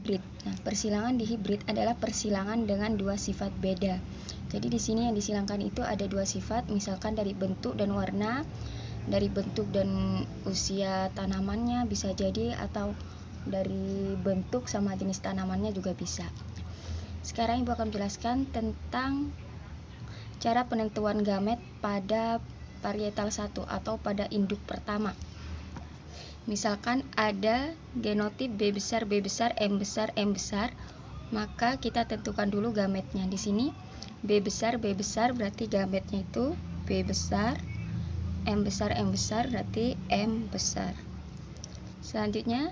hibrid. Nah, persilangan di hibrid adalah persilangan dengan dua sifat beda. Jadi di sini yang disilangkan itu ada dua sifat, misalkan dari bentuk dan warna, dari bentuk dan usia tanamannya bisa jadi, atau dari bentuk sama jenis tanamannya juga bisa. Sekarang Ibu akan menjelaskan tentang cara penentuan gamet pada varietal 1 atau pada induk pertama. Misalkan ada genotip B besar, B besar, M besar, M besar, maka kita tentukan dulu gametnya. Di sini B besar berarti gametnya itu B besar, M besar berarti M besar. Selanjutnya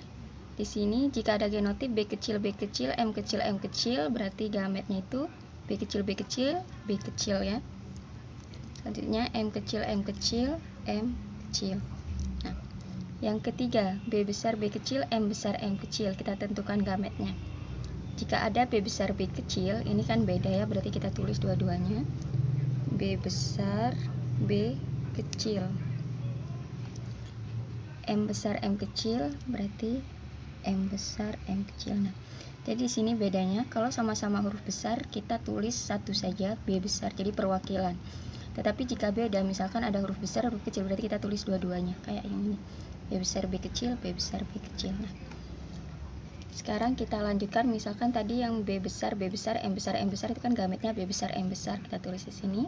di sini jika ada genotip B kecil, M kecil berarti gametnya itu B kecil ya. Selanjutnya M kecil. Nah, yang ketiga B besar, M besar, M kecil, kita tentukan gametnya. Jika ada B besar, B kecil, ini kan beda ya, berarti kita tulis dua-duanya. B besar, B kecil. M besar, M kecil, berarti M besar, M kecil. Nah, jadi di sini bedanya, kalau sama-sama huruf besar, kita tulis satu saja, B besar, jadi perwakilan. Tetapi jika beda, misalkan ada huruf besar, huruf kecil, berarti kita tulis dua-duanya, kayak ini. B besar, B kecil, B besar, B kecil. Nah, sekarang kita lanjutkan, misalkan tadi yang B besar, M besar itu kan gametnya B besar, M besar. Kita tulis di sini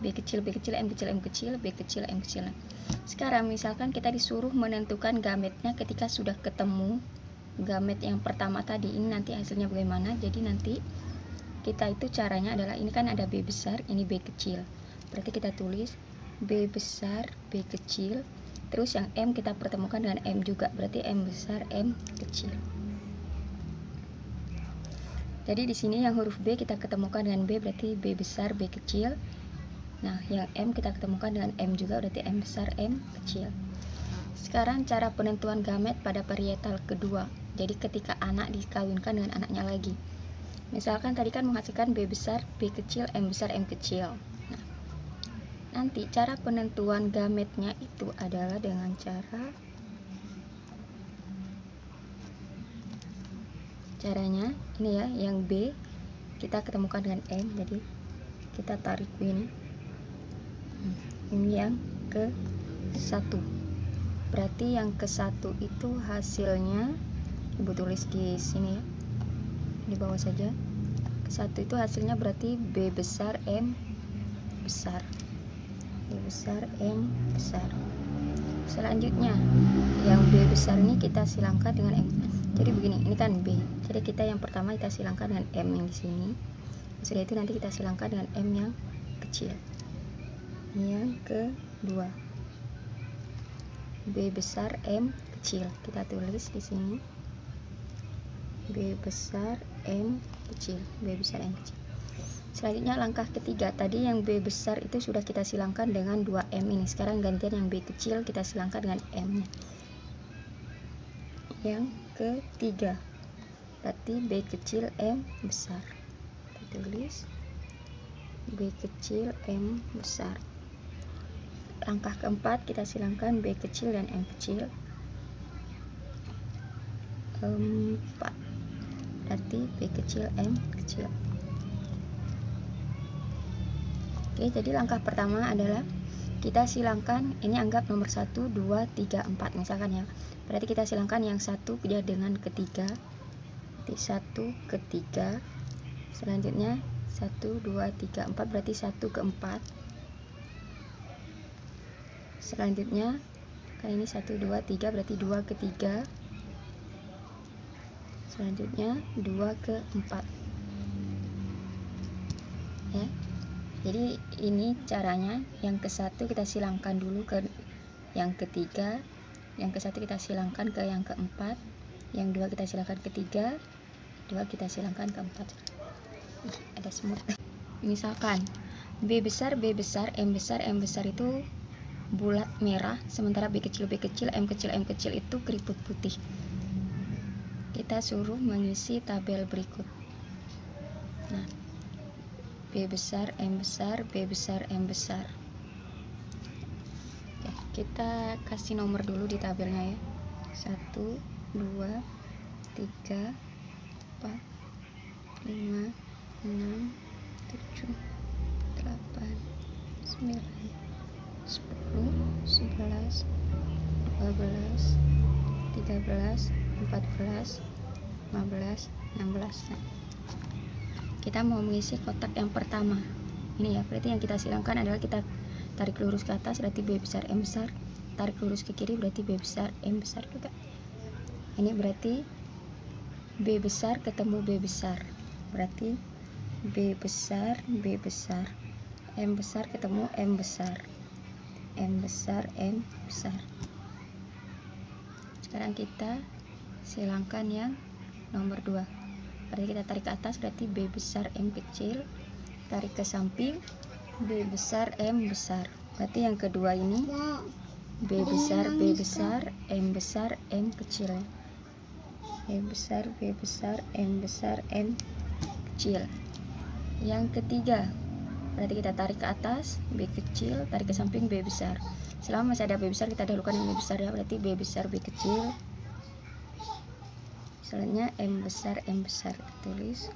B kecil, M kecil, B kecil, M kecil. Nah, sekarang misalkan kita disuruh menentukan gametnya ketika sudah ketemu gamet yang pertama tadi, ini nanti hasilnya bagaimana? Jadi nanti kita itu caranya adalah, ini kan ada B besar, ini B kecil. Berarti kita tulis B besar, B kecil, terus yang M kita pertemukan dengan M juga, berarti M besar, M kecil. Jadi di sini yang huruf B kita ketemukan dengan B, berarti B besar, B kecil. Nah, yang M kita ketemukan dengan M juga, berarti M besar, M kecil. Sekarang cara penentuan gamet pada varietal kedua. Jadi ketika anak dikawinkan dengan anaknya lagi. Misalkan tadi kan menghasilkan B besar, B kecil, M besar, M kecil. Nah, nanti cara penentuan gametnya itu adalah dengan caranya ini ya, yang B kita ketemukan dengan M, jadi kita tarik ini yang ke 1, berarti yang ke 1 itu hasilnya Ibu tulis di sini ya, di bawah saja. Ke 1 itu hasilnya berarti B besar, M besar, B besar, M besar. Selanjutnya yang B besar ini kita silangkan dengan M. Jadi begini, ini kan B, jadi kita yang pertama kita silangkan dengan M yang di sini. Setelah itu nanti kita silangkan dengan M yang kecil. Yang kedua B besar, M kecil, kita tulis di sini B besar, M kecil, B besar, M kecil. Selanjutnya langkah ketiga, tadi yang B besar itu sudah kita silangkan dengan 2M ini. Sekarang gantian yang B kecil kita silangkan dengan M nya. Yang ketiga berarti B kecil, M besar, kita tulis B kecil, M besar. Langkah keempat kita silangkan B kecil dan M kecil. 4 berarti B kecil, M kecil. Oke, jadi langkah pertama adalah kita silangkan, ini anggap nomor 1, 2, 3, 4 misalkan ya. Berarti kita silangkan yang 1 dia dengan ketiga, berarti 1 ke 3. Selanjutnya 1, 2, 3, 4 berarti 1 ke 4. Selanjutnya kali ini 1, 2, 3 berarti 2 ke 3. Selanjutnya 2 ke 4 ya. Jadi ini caranya, yang ke 1 kita silangkan dulu ke yang ketiga, yang ke 1 kita silangkan ke yang keempat, yang 2 kita silangkan ke 3, 2 kita silangkan ke 4. Ada semut. Misalkan B besar, M besar itu bulat merah, sementara B kecil, M kecil itu keriput putih. Kita suruh mengisi tabel berikut. Nah, B besar, M besar, B besar, M besar. Ya, kita kasih nomor dulu di tabelnya ya. 1, 2, 3, 5, 6, 7, 8, 9, 10, 11, 12, 13, 14, 15, 16. Nah, kita mau mengisi kotak yang pertama ini ya, berarti yang kita silangkan adalah kita tarik lurus ke atas berarti B besar M besar, tarik lurus ke kiri berarti B besar M besar juga. Ini berarti B besar ketemu B besar, berarti B besar B besar, M besar ketemu M besar, M besar M besar. Sekarang kita silangkan yang nomor 2, berarti kita tarik ke atas berarti B besar M kecil, tarik ke samping B besar M besar, berarti yang kedua ini B besar B besar M besar M kecil, B besar B besar M besar M kecil. Yang ketiga berarti kita tarik ke atas B kecil, tarik ke samping B besar. Selama masih ada B besar kita dahulukan yang B besar ya, berarti B besar B kecil, selanjutnya M besar M besar kita tulis.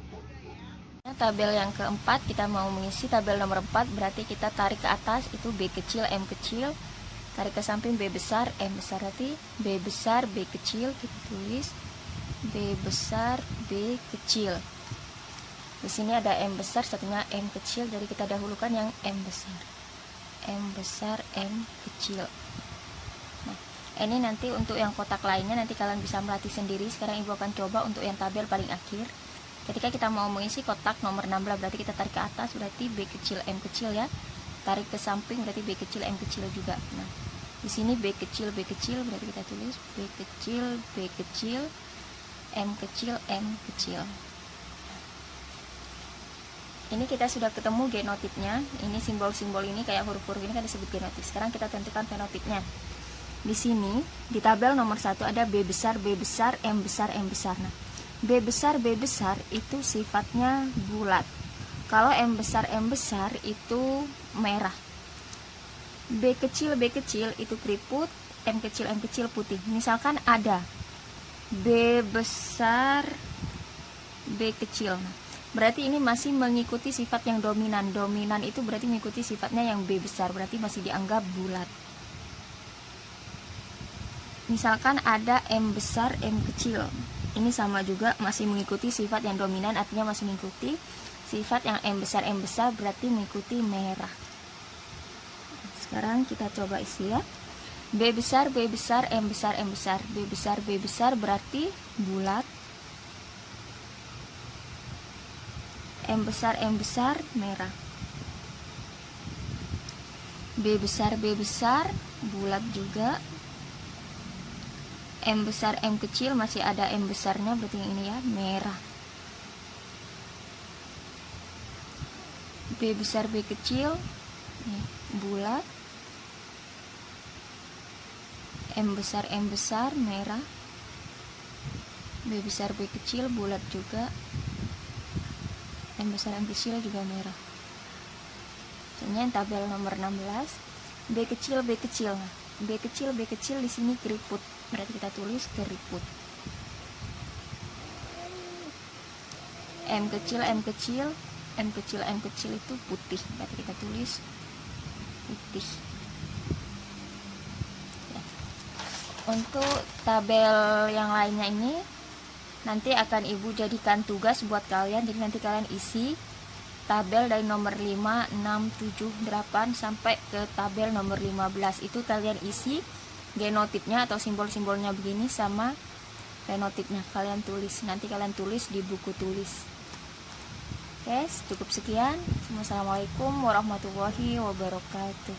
Tabel yang keempat kita mau mengisi tabel nomor 4, berarti kita tarik ke atas itu B kecil M kecil, tarik ke samping B besar M besar, berarti B besar B kecil kita tulis B besar B kecil. Di sini ada M besar, satunya M kecil, jadi kita dahulukan yang M besar. M besar M kecil. Nah, ini nanti untuk yang kotak lainnya nanti kalian bisa melatih sendiri. Sekarang ibu akan coba untuk yang tabel paling akhir. Ketika kita mau mengisi kotak nomor 16 berarti kita tarik ke atas berarti B kecil M kecil ya. Tarik ke samping berarti B kecil M kecil juga. Nah, di sini B kecil berarti kita tulis B kecil M kecil M kecil. Ini kita sudah ketemu genotipnya. Ini simbol-simbol ini kayak huruf-huruf ini kan disebut genotip. Sekarang kita tentukan fenotipnya. Di sini di tabel nomor 1 ada B besar M besar M besar. Nah, B besar itu sifatnya bulat. Kalau M besar itu merah. B kecil itu keriput, M kecil putih. Misalkan ada B besar B kecil. Berarti ini masih mengikuti sifat yang dominan. Dominan itu berarti mengikuti sifatnya yang B besar, berarti masih dianggap bulat. Misalkan ada M besar M kecil. Ini sama juga masih mengikuti sifat yang dominan, artinya masih mengikuti sifat yang M besar berarti mengikuti merah. Sekarang kita coba isi ya. B besar M besar B besar berarti bulat. M besar merah. B besar bulat juga. M besar M kecil masih ada M besarnya, berarti yang ini ya merah. B besar B kecil nih, bulat. M besar merah. B besar B kecil bulat juga. M besar M kecil juga merah. Selanjutnya tabel nomor 16 B kecil. Nah, B kecil di sini keriput. Berarti kita tulis keriput. M kecil itu putih. Berarti kita tulis putih. Ya. Untuk tabel yang lainnya ini nanti akan ibu jadikan tugas buat kalian. Jadi nanti kalian isi tabel dari nomor 5, 6, 7, 8 sampai ke tabel nomor 15. Itu kalian isi genotipnya atau simbol-simbolnya begini sama fenotipnya kalian tulis. Nanti kalian tulis di buku tulis. Oke, cukup sekian. Wassalamualaikum warahmatullahi wabarakatuh.